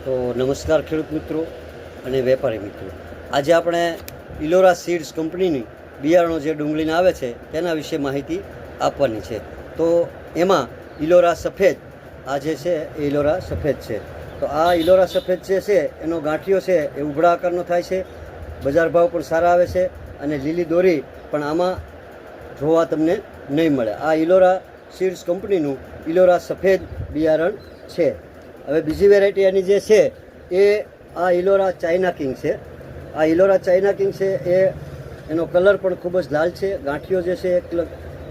તો નમસ્કાર ખેડૂત મિત્રો અને વેપારી મિત્રો. આજે આપણે ઇલોરા સીડ્સ કંપનીની બિયારણો જે ડુંગળીના આવે છે તેના વિશે માહિતી આપવાની છે. તો એમાં ઇલોરા સફેદ આ જે છે એ ઇલોરા સફેદ છે. તો આ ઇલોરા સફેદ જે છે એનો ગાંઠિયો છે એ ઉભળા આકારનો થાય છે, બજાર ભાવ પણ સારા આવે છે અને લીલી દોરી પણ આમાં જોવા તમને નહીં મળે. આ ઇલોરા સીડ્સ કંપનીનું ઇલોરા સફેદ બિયારણ છે. હવે બીજી વેરાયટી એની જે છે એ આ ઇલોરા ચાઇના કિંગ છે. આ ઇલોરા ચાઇના કિંગ છે એનો કલર પણ ખૂબ જ લાલ છે. ગાંઠિયો જે છે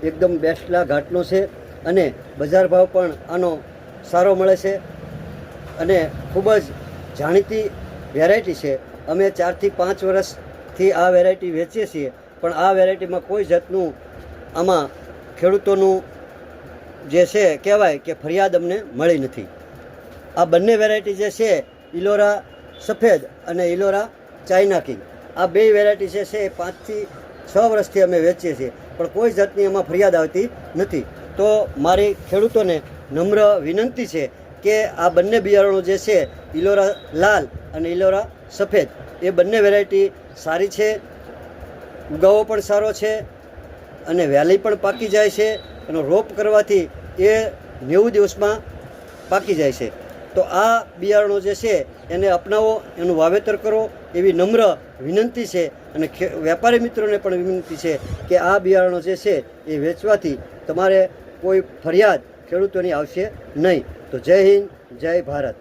એકદમ બેસ્ટલા ઘાટનો છે અને બજાર ભાવ પણ આનો સારો મળે છે અને ખૂબ જ જાણીતી વેરાયટી છે. અમે 4 થી 5 વર્ષથી આ વેરાયટી વેચીએ છીએ, પણ આ વેરાયટીમાં કોઈ જાતનું આમાં ખેડૂતોનું જે છે કહેવાય કે ફરિયાદ અમને મળી નથી. આ બંને વેરાયટી જે છે ઇલોરા સફેદ અને ઇલોરા ચાઇના કિંગ, આ બે વેરાયટી જે છે એ 5 થી 6 વર્ષથી અમે વેચીએ છીએ, પણ કોઈ જાતની એમાં ફરિયાદ આવતી નથી. તો મારી ખેડૂતોને નમ્ર વિનંતી છે કે આ બંને બિયારણો જે છે ઇલોરા લાલ અને ઇલોરા સફેદ એ બંને વેરાયટી સારી છે, ઉગાવો પણ સારો છે અને વહેલી પણ પાકી જાય છે. એનો રોપ કરવાથી એ 90 દિવસમાં પાકી જાય છે. તો આ બિયારણો જે છે એને અપનાવો, એનું વાવેતર કરો એવી નમ્ર વિનંતી છે. અને વેપારી મિત્રોને પણ વિનંતી છે કે આ બિયારણો જે છે એ વેચવાથી તમારે કોઈ ફરિયાદ ખેડૂતોની આવશે નહીં. તો જય હિન્દ, જય ભારત.